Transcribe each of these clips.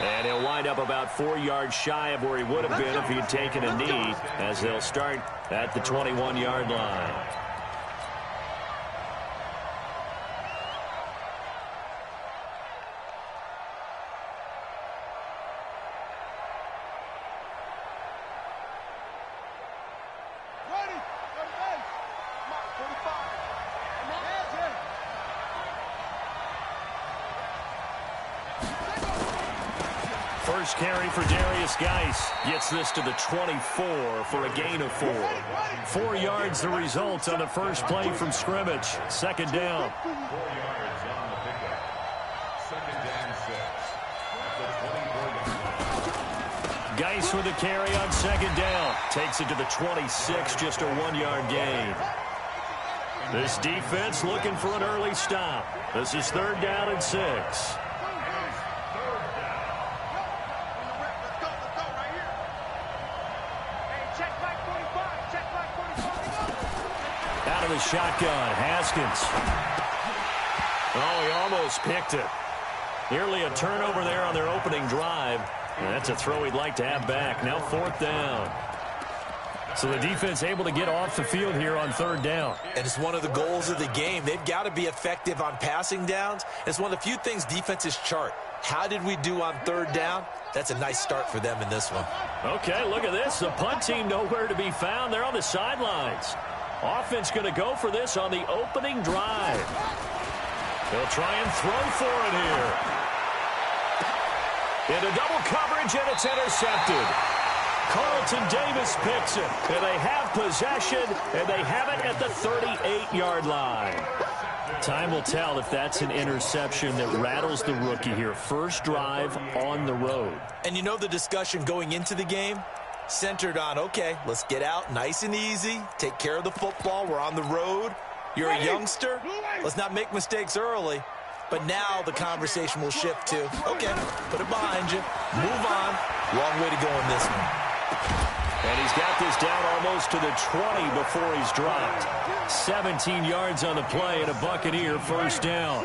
And he'll wind up about 4 yards shy of where he would have been if he had taken a knee, as they'll start at the 21-yard line. First carry for Darius Geis. Gets this to the 24 for a gain of 4. 4 yards the result on the first play from scrimmage. Second down. 4 yards on the pickup. Second down 6. Geis with a carry on second down. Takes it to the 26, just a 1-yard gain. This defense looking for an early stop. This is third down and 6. Out of the shotgun, Haskins. Oh, he almost picked it. Nearly a turnover there on their opening drive. And that's a throw he'd like to have back. Now fourth down. So the defense able to get off the field here on third down. And it's one of the goals of the game. They've got to be effective on passing downs. It's one of the few things defenses chart. How did we do on third down? That's a nice start for them in this one. Okay, look at this. The punt team nowhere to be found. They're on the sidelines. Offense going to go for this on the opening drive. They'll try and throw for it here. Into double coverage, and it's intercepted. Carlton Davis picks it, and they have possession, and they have it at the 38-yard line. Time will tell if that's an interception that rattles the rookie here. First drive on the road. And you know the discussion going into the game? Centered on, okay, let's get out nice and easy, take care of the football, we're on the road. You're a youngster, let's not make mistakes early. But now the conversation will shift to, okay, put it behind you, move on. Long way to go in this one. And he's got this down almost to the 20 before he's dropped. 17 yards on the play and a Buccaneer first down.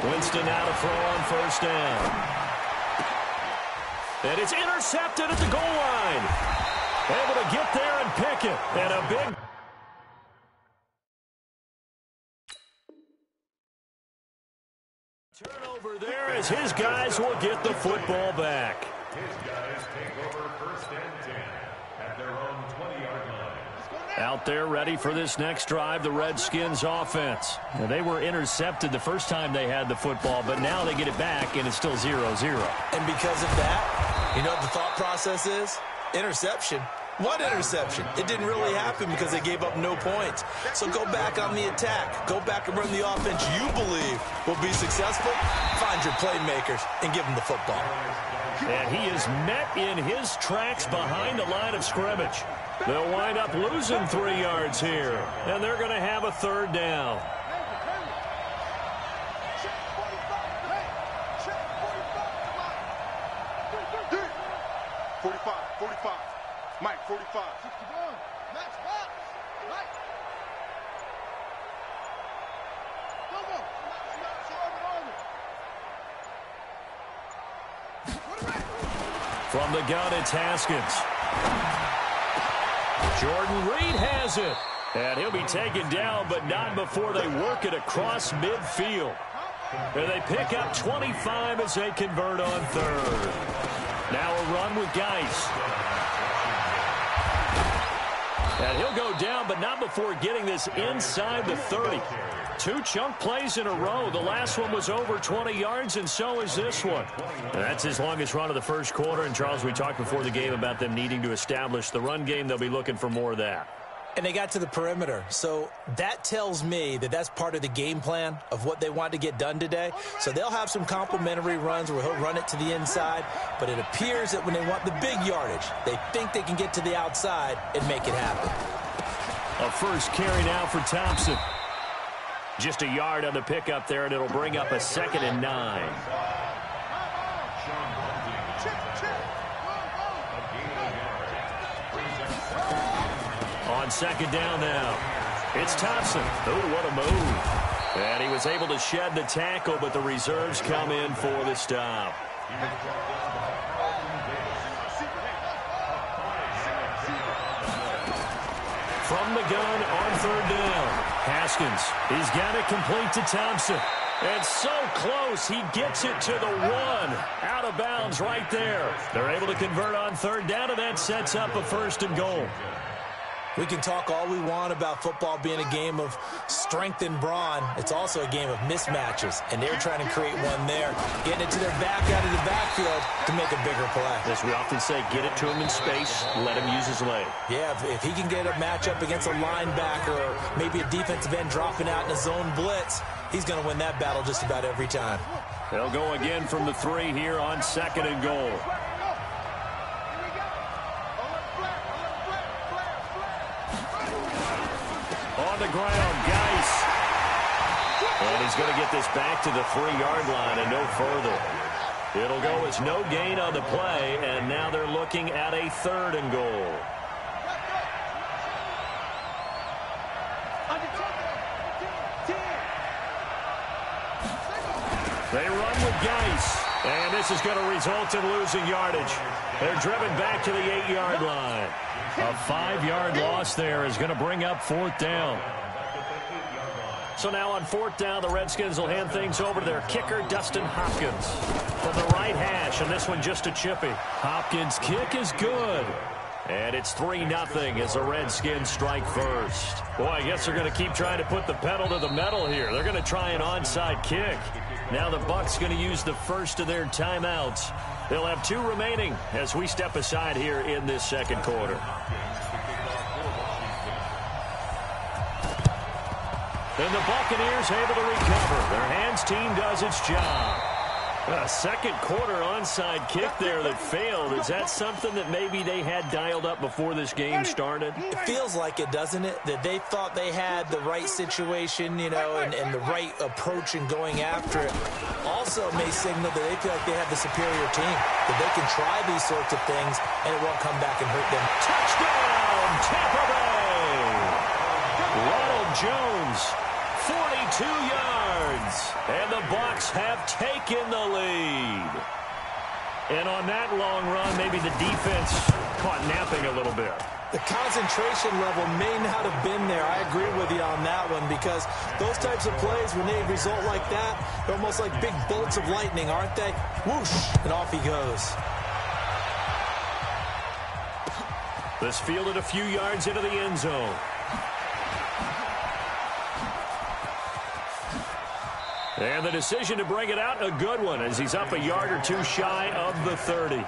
Winston now to throw on first down. And it's intercepted at the goal line. Able to get there and pick it. And a big... turnover there as his guys will get the football back. His guys take over first and 10 at their own 20-yard line. Out there ready for this next drive, the Redskins offense. Now, they were intercepted the first time they had the football, but now they get it back, and it's still 0-0. And because of that, you know what the thought process is? Interception. What interception? It didn't really happen because they gave up no points. So go back on the attack. Go back and run the offense you believe will be successful. Find your playmakers and give them the football. And he is met in his tracks behind the line of scrimmage. They'll wind up losing 3 yards here, and they're going to have a third down. Mike, 45. 61. Max box. Mike. Go. From the gun, it's Haskins. Jordan Reed has it. And he'll be taken down, but not before they work it across midfield. And they pick up 25 as they convert on third. Now a run with Geis. And he'll go down, but not before getting this inside the 30. 2 chunk plays in a row. The last one was over 20 yards, and so is this one. And that's his longest run of the first quarter. And, Charles, we talked before the game about them needing to establish the run game. They'll be looking for more of that. And they got to the perimeter. So that tells me that that's part of the game plan of what they want to get done today. So they'll have some complimentary runs where he'll run it to the inside. But it appears that when they want the big yardage, they think they can get to the outside and make it happen. A first carry now for Thompson. Just a yard on the pickup there, and it'll bring up a 2nd and 9. On second down now, it's Thompson. Oh, what a move. And he was able to shed the tackle, but the reserves come in for the stop. From the gun on third down. Haskins, he's got it complete to Thompson. And so close, he gets it to the 1. Out of bounds right there. They're able to convert on third down, and that sets up a 1st and goal. We can talk all we want about football being a game of strength and brawn. It's also a game of mismatches, and they're trying to create one there, getting it to their back out of the backfield to make a bigger play. As we often say, get it to him in space, let him use his leg. Yeah, if he can get a matchup against a linebacker or maybe a defensive end dropping out in a zone blitz, he's going to win that battle just about every time. They'll go again from the 3 here on 2nd and goal. On the ground, Geis. And he's going to get this back to the 3-yard line and no further. It'll go as no gain on the play, and now they're looking at a 3rd and goal. They run with Geis, and this is going to result in losing yardage. They're driven back to the 8-yard line. A 5-yard loss there is going to bring up 4th down. So now on 4th down, the Redskins will hand things over to their kicker, Dustin Hopkins, from the right hash, and this one just a chippy. Hopkins' kick is good. And it's 3-0 as the Redskins strike first. Boy, I guess they're going to keep trying to put the pedal to the metal here. They're going to try an onside kick. Now the Bucs going to use the first of their timeouts. They'll have 2 remaining as we step aside here in this 2nd quarter. And the Buccaneers able to recover. Their hands team does its job. A 2nd quarter onside kick there that failed. Is that something that maybe they had dialed up before this game started? It feels like it, doesn't it? That they thought they had the right situation, you know, and the right approach in going after it. Also may signal that they feel like they have the superior team, that they can try these sorts of things, and it won't come back and hurt them. Touchdown, Tampa Bay! Ronald Jones, 42 yards, and the Bucs have taken the lead. And on that long run, maybe the defense caught napping a little bit. The concentration level may not have been there. I agree with you on that one, because those types of plays, when they result like that, they're almost like big bolts of lightning, aren't they? Whoosh, and off he goes. This fielded a few yards into the end zone. And the decision to bring it out, a good one, as he's up a yard or 2 shy of the 30.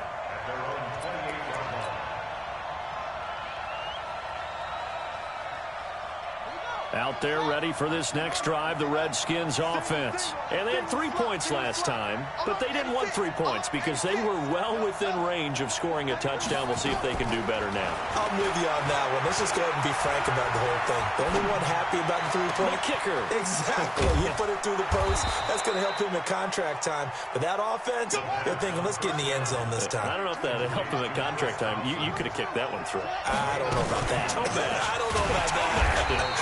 Out there ready for this next drive, the Redskins offense. And they had 3 points last time, but they didn't want 3 points because they were well within range of scoring a touchdown. We'll see if they can do better now. I'm with you on that one. Let's just go ahead and be frank about the whole thing. The only one happy about the 3-point? The kicker. Exactly. You put it through the post. That's going to help him at contract time. But that offense, they're thinking, let's get in the end zone this time. I don't know if that helped him at contract time. You could have kicked that one through. I don't know about that. I don't know about that.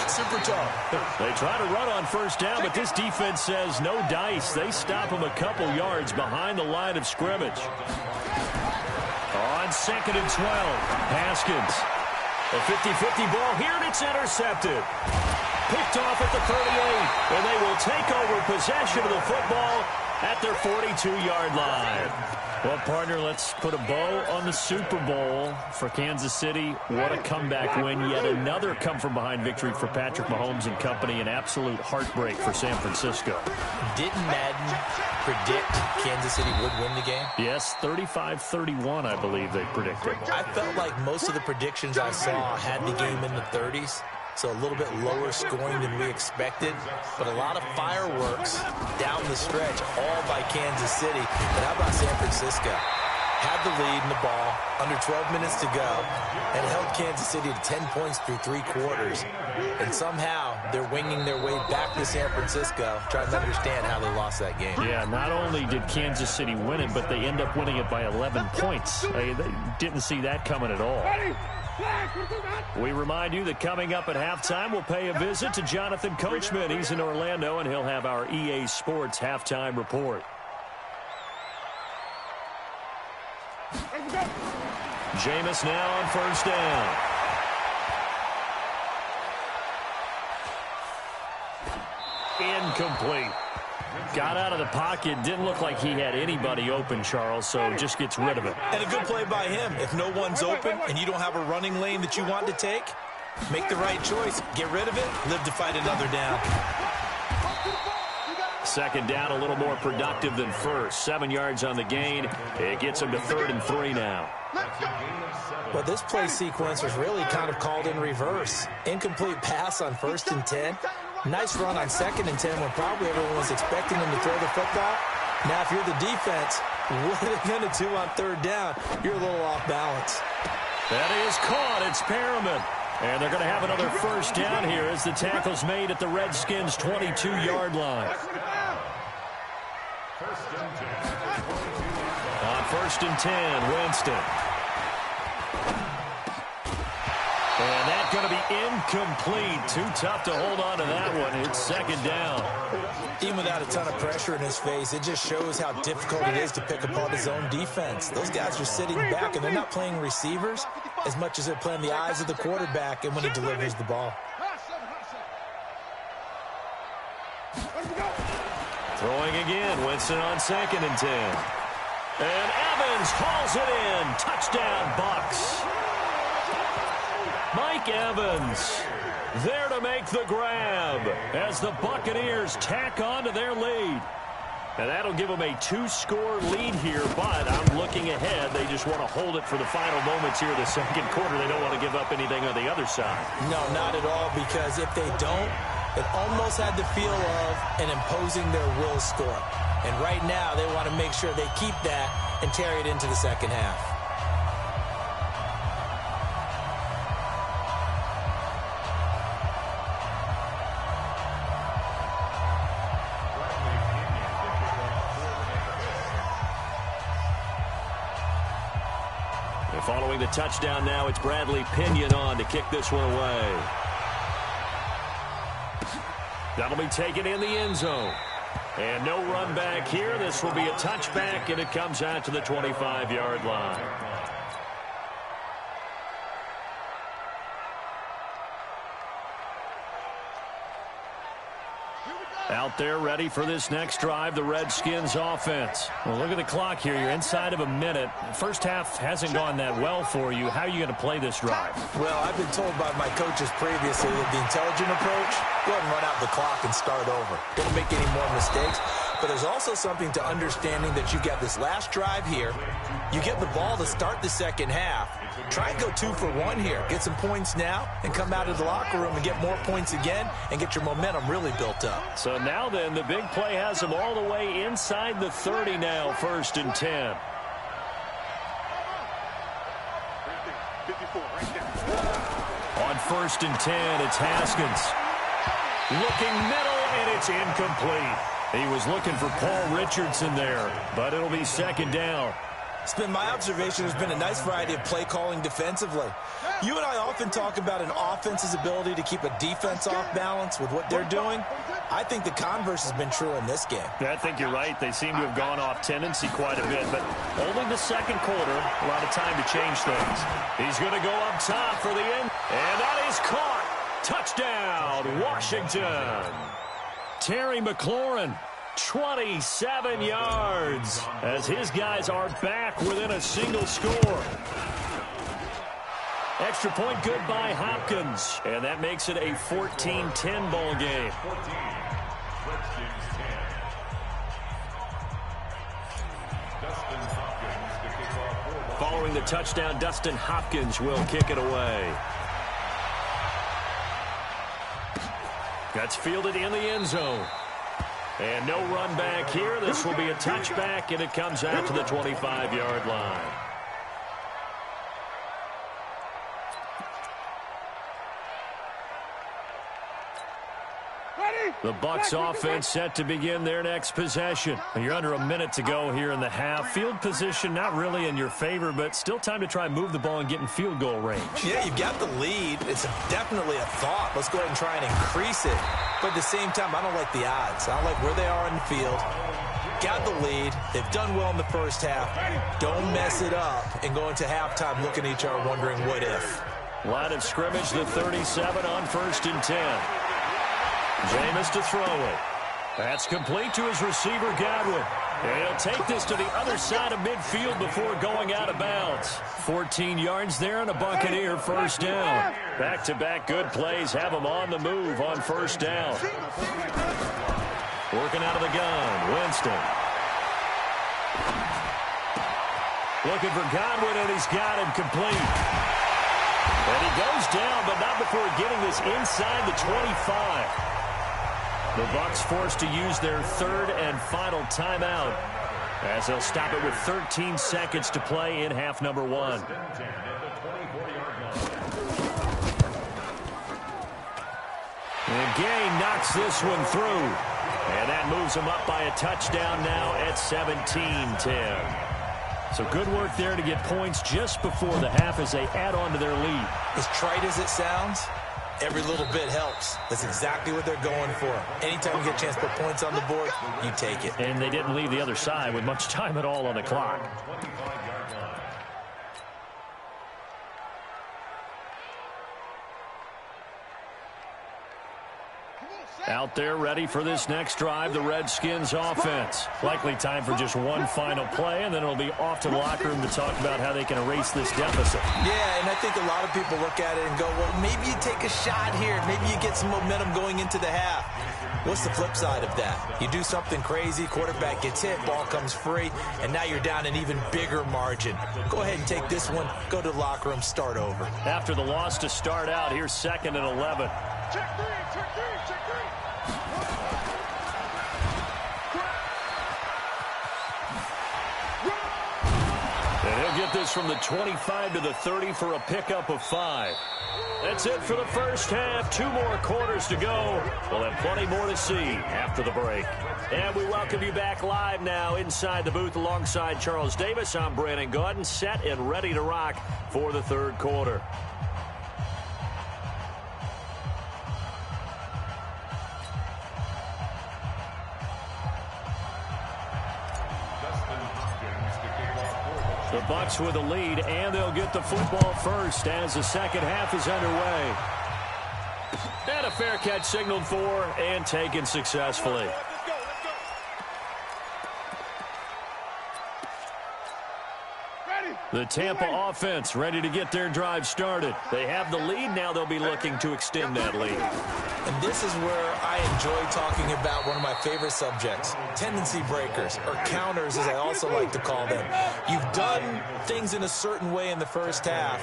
Super tough. They try to run on first down, but this defense says no dice. They stop him a couple yards behind the line of scrimmage. On 2nd and 12, Haskins. A 50-50 ball here, and it's intercepted. Picked off at the 38, and they will take over possession of the football at their 42-yard line. Well, partner, let's put a bow on the Super Bowl for Kansas City. What a comeback win. Yet another come-from-behind victory for Patrick Mahomes and company. An absolute heartbreak for San Francisco. Didn't Madden predict Kansas City would win the game? Yes, 35-31, I believe they predicted. I felt like most of the predictions I saw had the game in the 30s. So a little bit lower scoring than we expected. But a lot of fireworks down the stretch, all by Kansas City. But how about San Francisco? Had the lead in the ball, under 12 minutes to go, and held Kansas City to 10 points through 3 quarters. And somehow they're winging their way back to San Francisco, trying to understand how they lost that game. Yeah, not only did Kansas City win it, but they end up winning it by 11 points. They didn't see that coming at all. We remind you that coming up at halftime, we'll pay a visit to Jonathan Coachman. He's in Orlando, and he'll have our EA Sports halftime report. Jameis now on first down. Incomplete. Got out of the pocket. Didn't look like he had anybody open, Charles, so just gets rid of it. And a good play by him. If no one's open and you don't have a running lane that you want to take, make the right choice. Get rid of it. Live to fight another down. Second down, a little more productive than first. 7 yards on the gain. It gets him to 3rd and 3 now. Well, this play sequence was really kind of called in reverse. Incomplete pass on 1st and 10. Nice run on 2nd and 10 when probably everyone was expecting him to throw the football. Now, if you're the defense, what are they going to do on 3rd down? You're a little off balance. That is caught. It's Perriman. And they're going to have another first down here as the tackle's made at the Redskins' 22-yard line. On 1st and 10, Winston. And that's going to be incomplete. Too tough to hold on to that one. It's 2nd down. Even without a ton of pressure in his face, it just shows how difficult it is to pick apart his own defense. Those guys are sitting back, and they're not playing receivers as much as they're playing the eyes of the quarterback and when he delivers the ball. Throwing again. Winston on 2nd and 10. And Evans hauls it in. Touchdown, Bucks. Mike Evans there to make the grab as the Buccaneers tack on to their lead. And that'll give them a 2-score lead here, but I'm looking ahead. They just want to hold it for the final moments here of the 2nd quarter. They don't want to give up anything on the other side. No, not at all, because if they don't, it almost had the feel of an imposing their will score. And right now, they want to make sure they keep that and carry it into the 2nd half. Following the touchdown now, it's Bradley Pinion on to kick this one away. That'll be taken in the end zone. And no run back here. This will be a touchback, and it comes out to the 25-yard line. Out there ready for this next drive, the Redskins offense. Well, look at the clock here. You're inside of a minute. First half hasn't gone that well for you. How are you going to play this drive? Well, I've been told by my coaches previously that the intelligent approach, go ahead and run out the clock and start over. Don't make any more mistakes. But there's also something to understanding that you've got this last drive here. You get the ball to start the 2nd half. Try and go 2 for 1 here. Get some points now and come out of the locker room and get more points again and get your momentum really built up. So now then, the big play has them all the way inside the 30 now, 1st and 10. 54, right there. On 1st and 10, it's Haskins. Looking middle, and it's incomplete. He was looking for Paul Richardson there, but it'll be 2nd down. It's been my observation there's been a nice variety of play calling defensively. You and I often talk about an offense's ability to keep a defense off balance with what they're doing. I think the converse has been true in this game. I think you're right. They seem to have gone off tendency quite a bit, but only the 2nd quarter, a lot of time to change things. He's going to go up top for the end, and that is caught. Touchdown, Washington. Terry McLaurin, 27 yards, as his guys are back within a single score. Extra point good by Hopkins, and that makes it a 14-10 ball game. Following the touchdown, Dustin Hopkins will kick it away. That's fielded in the end zone. And no run back here. This will be a touchback, and it comes out to the 25-yard line. The Bucs offense set to begin their next possession. You're under a minute to go here in the half. Field position not really in your favor, but still time to try and move the ball and get in field goal range. Yeah, you've got the lead. It's definitely a thought. Let's go ahead and try and increase it. But at the same time, I don't like the odds. I don't like where they are in the field. Got the lead. They've done well in the first half. Don't mess it up and go into halftime looking at each other wondering what if. Line of scrimmage, the 37 on 1st and 10. Jameis to throw it. That's complete to his receiver, Godwin. And he'll take this to the other side of midfield before going out of bounds. 14 yards there and a Buccaneer first down. Back-to-back good plays have him on the move on first down. Working out of the gun, Winston. Looking for Godwin, and he's got him complete. And he goes down, but not before getting this inside the 25. The Bucs forced to use their third and final timeout as they'll stop it with 13 seconds to play in half number 1. And Gay knocks this one through. And that moves them up by a touchdown now at 17-10. So good work there to get points just before the half as they add on to their lead. As trite as it sounds, every little bit helps. That's exactly what they're going for. Anytime you get a chance to put points on the board, you take it. And they didn't leave the other side with much time at all on the clock. Out there ready for this next drive, the Redskins offense. Likely time for just one final play, and then it'll be off to the locker room to talk about how they can erase this deficit. Yeah, and I think a lot of people look at it and go, well, maybe you take a shot here. Maybe you get some momentum going into the half. What's the flip side of that? You do something crazy, quarterback gets hit, ball comes free, and now you're down an even bigger margin. Go ahead and take this one, go to the locker room, start over. After the loss to start out, here's 2nd and 11. Check three, check three, check three. And he'll get this from the 25 to the 30 for a pickup of 5. That's it for the first half. 2 more quarters to go. We'll have plenty more to see after the break. And we welcome you back live now inside the booth alongside Charles Davis. I'm Brandon Gaudin, set and ready to rock for the third quarter. The Bucs with a lead, and they'll get the football first as the second half is underway. And a fair catch signaled for and taken successfully. The Tampa offense ready to get their drive started. They have the lead. Now they'll be looking to extend that lead. And this is where I enjoy talking about one of my favorite subjects, tendency breakers, or counters as I also like to call them. You've done things in a certain way in the first half,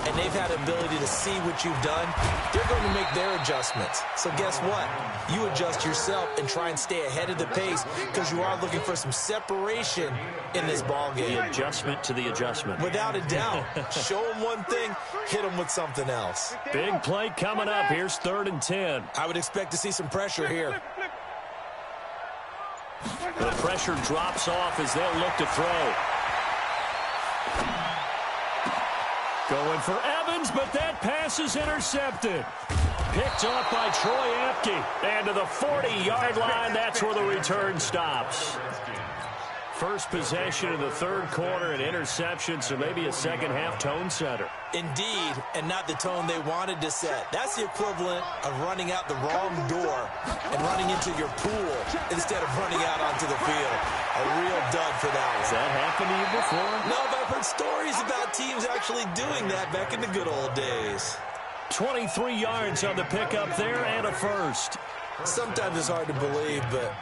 and they've had the ability to see what you've done. They're going to make their adjustments. So guess what? You adjust yourself and try and stay ahead of the pace because you are looking for some separation in this ball game. The adjustment to the adjustment. Without a doubt. Show them one thing, hit them with something else. Big play coming up. Here's 3rd and 10. I would expect to see some pressure here. The pressure drops off as they'll look to throw. Going for Evans, but that pass is intercepted. Picked off by Troy Apke. And to the 40-yard line, that's where the return stops. First possession of the third quarter, an interception, so maybe a second-half tone setter. Indeed, and not the tone they wanted to set. That's the equivalent of running out the wrong door and running into your pool instead of running out onto the field. A real dud for that one. Has that happened to you before? No, but I've heard stories about teams actually doing that back in the good old days. 23 yards on the pickup there and a first. Sometimes it's hard to believe, but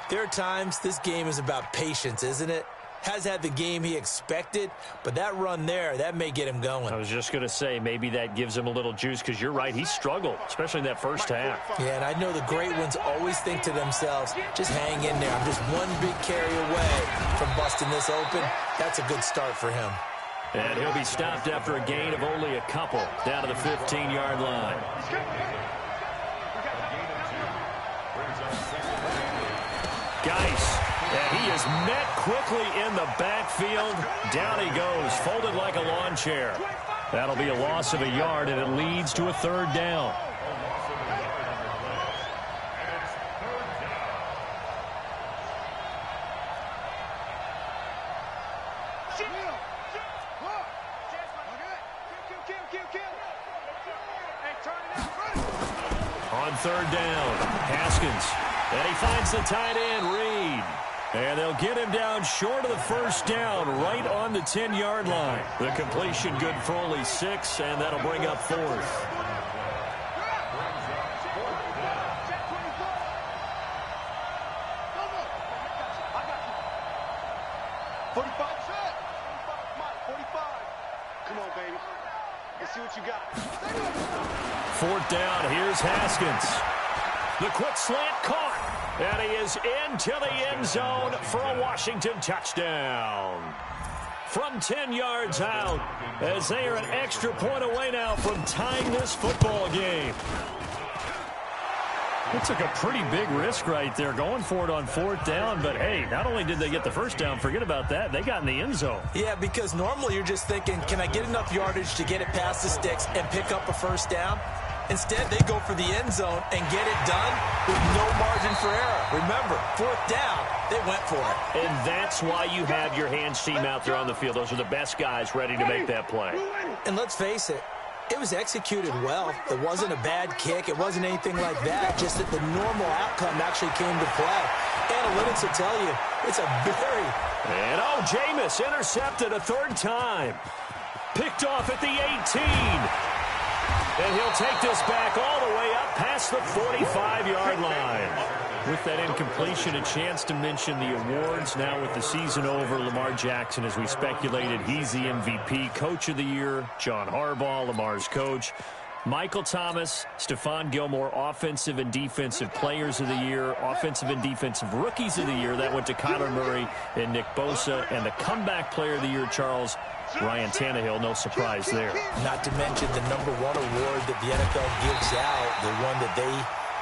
there are times this game is about patience, isn't it? Has had the game he expected, but that run there, that may get him going. I was just going to say, maybe that gives him a little juice because you're right, he struggled, especially in that first half. Yeah, and I know the great ones always think to themselves, just hang in there. I'm just one big carry away from busting this open. That's a good start for him. And he'll be stopped after a gain of only a couple down to the 15-yard line. Geis. And he is met quickly in the backfield. Down he goes, folded like a lawn chair. That'll be a loss of a yard, and it leads to a third down. On third down, Haskins. And he finds the tight end, Reed. And they'll get him down short of the first down, right on the 10-yard line. The completion good for only 6, and that'll bring up fourth. Come on, baby. Let's see what you got. Fourth down, here's Haskins. The quick slant caught. And he is into the end zone for a Washington touchdown. From 10 yards out, as they are an extra point away now from tying this football game. It took a pretty big risk right there going for it on fourth down. But, hey, not only did they get the first down, forget about that, they got in the end zone. Yeah, because normally you're just thinking, can I get enough yardage to get it past the sticks and pick up a first down? Instead, they go for the end zone and get it done with no margin for error. Remember, fourth down, they went for it. And that's why you have your hands team out there on the field. Those are the best guys ready to make that play. And let's face it, it was executed well. It wasn't a bad kick. It wasn't anything like that, just that the normal outcome actually came to play. Analytics will tell you it's a very... And, Jameis intercepted a third time. Picked off at the 18. And he'll take this back all the way up past the 45-yard line. With that incompletion, a chance to mention the awards. Now with the season over, Lamar Jackson, as we speculated, he's the MVP, Coach of the Year. John Harbaugh, Lamar's coach. Michael Thomas, Stephon Gilmore, Offensive and Defensive Players of the Year, Offensive and Defensive Rookies of the Year. That went to Kyler Murray and Nick Bosa. And the Comeback Player of the Year, Charles, Ryan Tannehill, no surprise there. Not to mention the #1 award that the NFL gives out, the one that they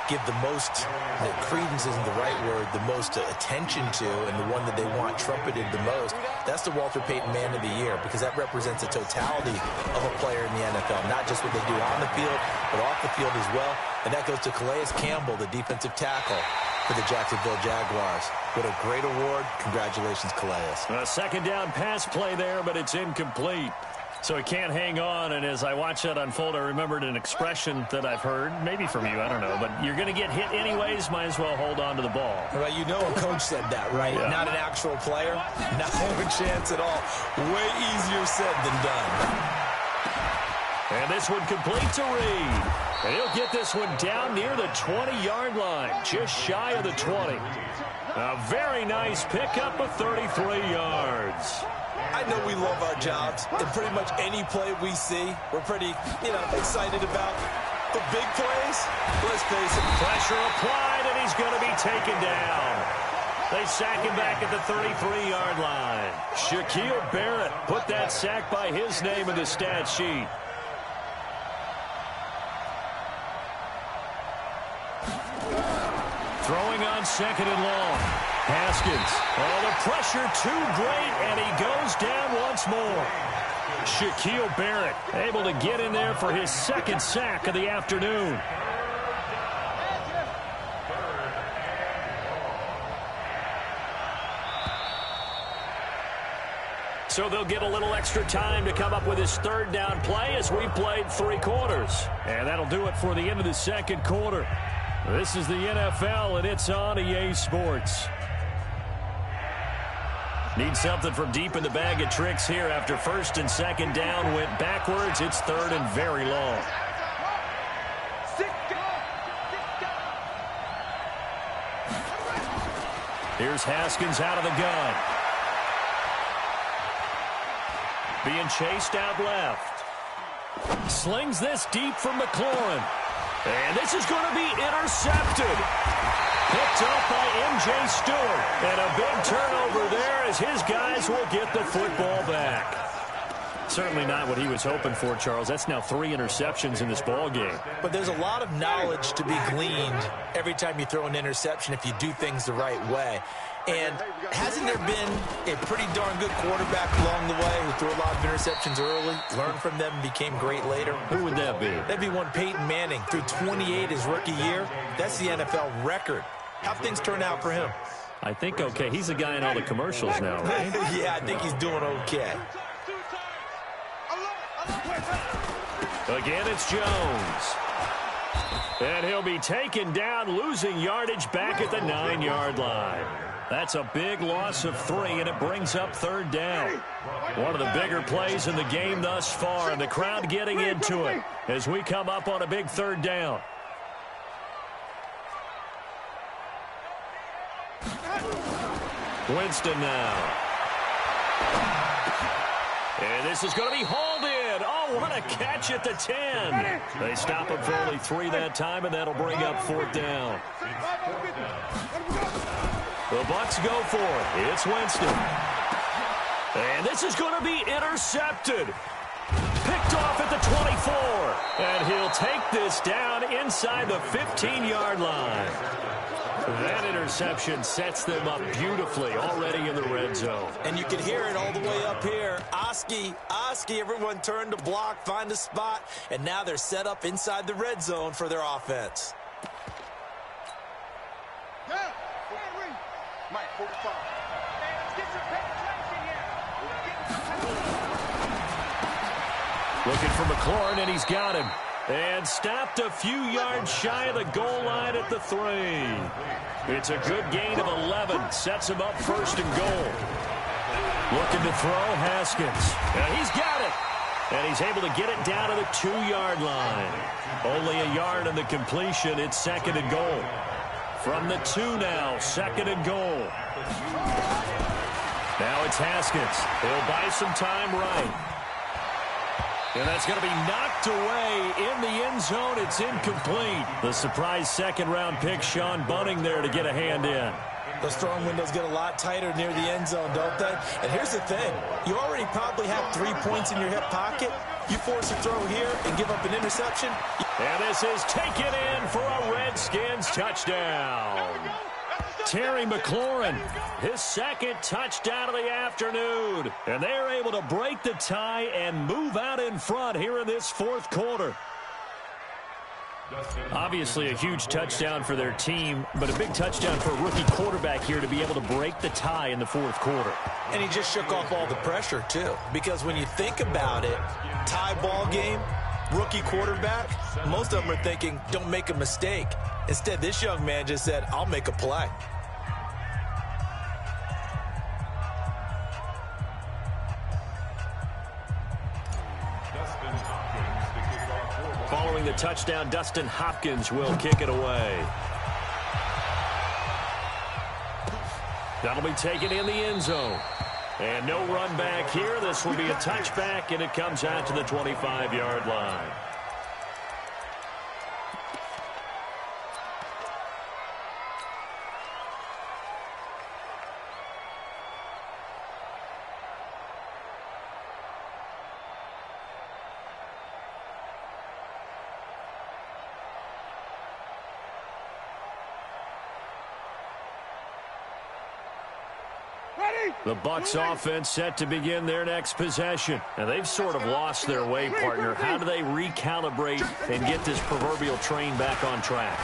give the most, that credence isn't the right word, the most attention to, and the one that they want trumpeted the most. That's the Walter Payton Man of the Year, because that represents the totality of a player in the NFL, not just what they do on the field, but off the field as well. And that goes to Calais Campbell, the defensive tackle for the Jacksonville Jaguars. What a great award. Congratulations, Calais. A second down pass play there, but it's incomplete. So he can't hang on, and as I watched that unfold, I remembered an expression that I've heard, maybe from you, I don't know, but you're going to get hit anyways, might as well hold on to the ball. Well, you know a coach said that, right? Yeah. Not an actual player. Not a chance at all. Way easier said than done. And this one complete to Reed. And he'll get this one down near the 20-yard line, just shy of the 20. A very nice pickup of 33 yards. I know we love our jobs, and pretty much any play we see, we're pretty, excited about. The big plays, let's face it. Pressure applied, and he's going to be taken down. They sack him back at the 33-yard line. Shaquille Barrett put that sack by his name in the stat sheet. Throwing on second and long. Haskins. Oh, the pressure too great, and he goes down once more. Shaquille Barrett able to get in there for his second sack of the afternoon. So they'll get a little extra time to come up with his third down play as we played 3 quarters. And that'll do it for the end of the second quarter. This is the NFL, and it's on EA Sports. Need something from deep in the bag of tricks here after first and second down went backwards. It's third and very long. Here's Haskins out of the gun. Being chased out left. Slings this deep from McLaurin. And this is going to be intercepted. Picked up by M.J. Stewart. And a big turnover there as his guys will get the football back. certainly not what he was hoping for, Charles. That's now 3 interceptions in this ball game. But there's a lot of knowledge to be gleaned every time you throw an interception if you do things the right way. And hasn't there been a pretty darn good quarterback along the way who threw a lot of interceptions early, learned from them, and became great later? Who would that be? That'd be one Peyton Manning. Threw 28 his rookie year. That's the NFL record. How'd things turn out for him? I think okay. He's the guy in all the commercials now, right? Yeah, I think he's doing okay. Again, it's Jones. And he'll be taken down, losing yardage back at the 9-yard line. That's a big loss of 3, and it brings up 3rd down. One of the bigger plays in the game thus far, and the crowd getting into it as we come up on a big 3rd down. Winston now. And this is going to be hauled in. Oh, what a catch at the 10. They stop him for only 3 that time, and that'll bring up 4th down. The Bucs go for it. It's Winston. And this is going to be intercepted. Picked off at the 24. And he'll take this down inside the 15-yard line. That interception sets them up beautifully already in the red zone. And you can hear it all the way up here. Oski, everyone turned to block, find a spot, and now they're set up inside the red zone for their offense. Mike, 45. Looking for McLaurin, and he's got him. And stopped a few yards shy of the goal line at the 3. It's a good gain of 11. Sets him up 1st and goal. Looking to throw, Haskins. And he's got it. And he's able to get it down to the 2-yard line. Only a yard on the completion. It's 2nd and goal. From the 2 now, 2nd and goal. Now it's Haskins. He'll buy some time right. And that's going to be knocked away in the end zone. It's incomplete. The surprise 2nd-round pick, Sean Bunting, there to get a hand in. Those throwing windows get a lot tighter near the end zone, don't they? And here's the thing. You already probably have 3 points in your hip pocket. You force a throw here and give up an interception. And this is taken in for a Redskins touchdown. Terry McLaurin, his 2nd touchdown of the afternoon. And they're able to break the tie and move out in front here in this 4th quarter. Obviously a huge touchdown for their team, but a big touchdown for a rookie quarterback here to be able to break the tie in the 4th quarter. And he just shook off all the pressure, too. Because when you think about it, tie ball game, rookie quarterback, most of them are thinking, don't make a mistake. Instead, this young man just said, I'll make a play. Following the touchdown, Dustin Hopkins will kick it away. That'll be taken in the end zone. And no run back here. This will be a touchback, and it comes out to the 25-yard line. The Bucs offense set to begin their next possession. And they've sort of lost their way, partner. How do they recalibrate and get this proverbial train back on track?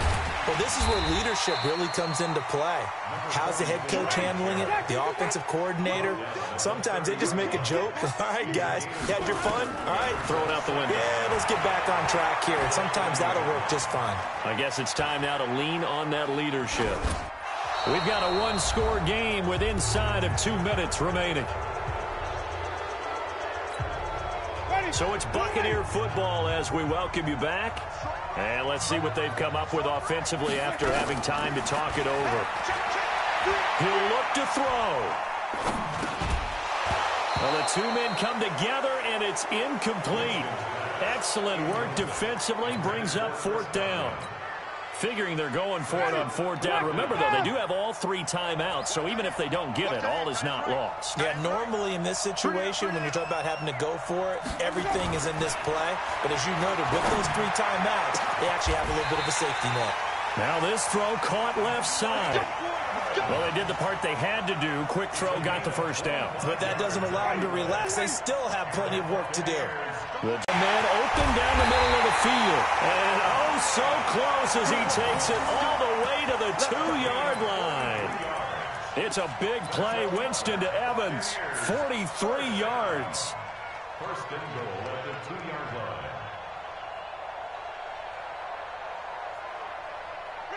Well, this is where leadership really comes into play. How's the head coach handling it? The offensive coordinator? Sometimes they just make a joke. All right, guys, you had your fun? All right. Throw it out the window. Yeah, let's get back on track here. And sometimes that'll work just fine. I guess it's time now to lean on that leadership. We've got a one-score game with inside of 2 minutes remaining. So it's Buccaneer football as we welcome you back. And let's see what they've come up with offensively after having time to talk it over. He'll look to throw. Well, the 2 men come together, and it's incomplete. Excellent work defensively, brings up 4th down. figuring they're going for it on 4th down. Remember, though, they do have all 3 timeouts, so even if they don't get it, all is not lost. Yeah, normally in this situation, when you're talking about having to go for it, everything is in this play. But as you noted, with those 3 timeouts, they actually have a little bit of a safety net. Now this throw caught left side. Well, they did the part they had to do. Quick throw got the first down. But that doesn't allow them to relax. They still have plenty of work to do. The man open down the middle of the field. And oh, so close as he takes it all the way to the 2-yard line. It's a big play. Winston to Evans. 43 yards. First and goal at the 2-yard line.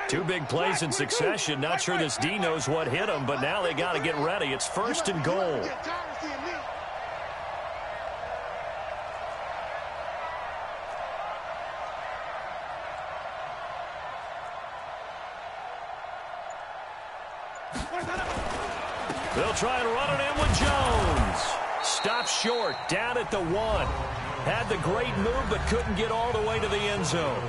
2 big plays in succession. Not sure this D knows what hit him, but now they got to get ready. It's 1st and goal. They'll try and run it in with Jones. Stopped short, down at the 1. Had the great move, but couldn't get all the way to the end zone.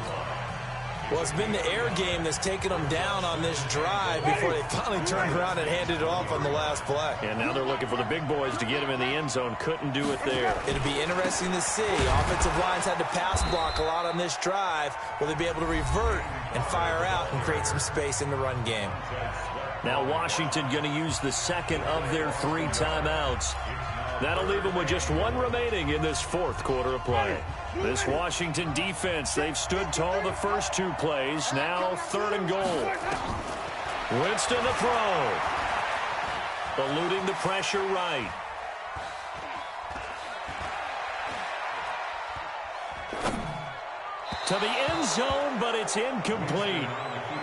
Well, it's been the air game that's taken them down on this drive before they finally turned around and handed it off on the last play. And now they're looking for the big boys to get him in the end zone. Couldn't do it there. It'll be interesting to see. Offensive lines had to pass block a lot on this drive. Will they be able to revert and fire out and create some space in the run game? Now Washington going to use the 2nd of their 3 timeouts. That'll leave them with just 1 remaining in this 4th quarter of play. This Washington defense, they've stood tall the first 2 plays. Now 3rd and goal. Winston to throw. Eluding the pressure right. To the end zone, but it's incomplete.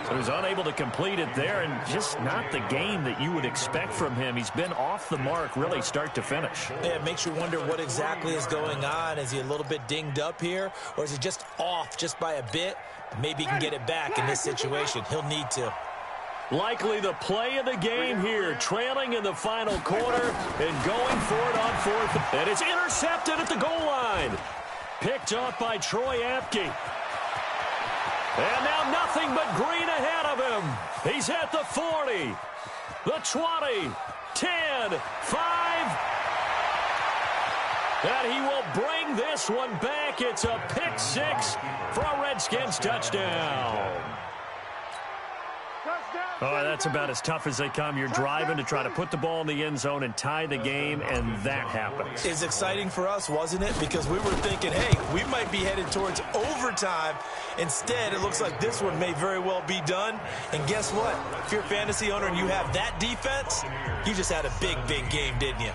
So he's unable to complete it there, and just not the game that you would expect from him. He's been off the mark, really, start to finish. Yeah, it makes you wonder what exactly is going on. Is he a little bit dinged up here, or is he just off just by a bit? Maybe he can get it back in this situation. He'll need to. Likely the play of the game here, trailing in the final quarter and going for it on 4th. And it's intercepted at the goal line. Picked off by Troy Apke. And now nothing but green ahead of him. He's at the 40, the 20, 10, 5. And he will bring this one back. It's a pick 6 for a Redskins touchdown. Oh, that's about as tough as they come. You're driving to try to put the ball in the end zone and tie the game, and that happens. It's exciting for us, wasn't it? Because we were thinking, hey, we might be headed towards overtime. Instead, it looks like this one may very well be done. And guess what? If you're a fantasy owner and you have that defense, you just had a big, big game, didn't you?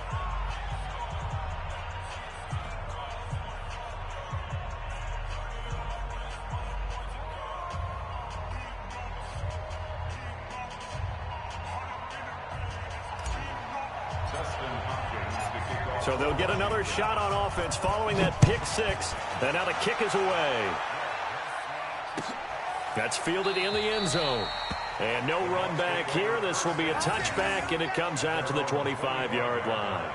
So they'll get another shot on offense following that pick 6. And now the kick is away. That's fielded in the end zone. And no run back here. This will be a touchback, and it comes out to the 25-yard line.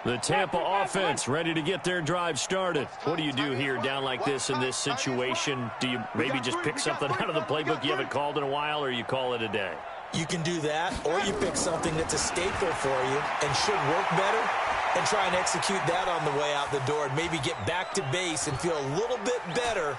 The Tampa offense ready to get their drive started. What do you do here down like this in this situation? Do you maybe just pick something out of the playbook you haven't called in a while, or you call it a day? You can do that, or you pick something that's a staple for you and should work better and try and execute that on the way out the door and maybe get back to base and feel a little bit better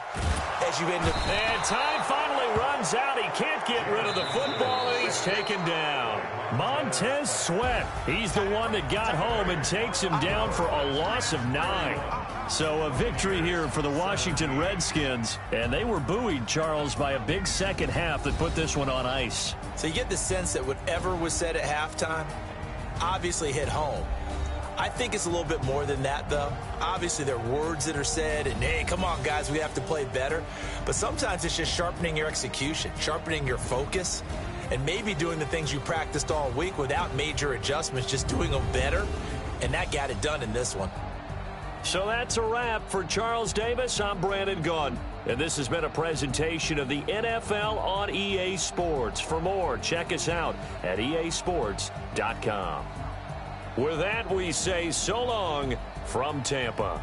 as you end up. And time finally runs out. He can't get rid of the football, and he's taken down. Montez Sweat, he's the one that got home and takes him down for a loss of 9. So a victory here for the Washington Redskins, and they were buoyed, Charles, by a big second half that put this one on ice. So you get the sense that whatever was said at halftime obviously hit home. I think it's a little bit more than that, though. Obviously, there are words that are said, and, hey, come on, guys, we have to play better. But sometimes it's just sharpening your execution, sharpening your focus, and maybe doing the things you practiced all week without major adjustments, just doing them better. And that got it done in this one. So that's a wrap for Charles Davis. I'm Brandon Gaudin. And this has been a presentation of the NFL on EA Sports. For more, check us out at easports.com. With that, we say so long from Tampa.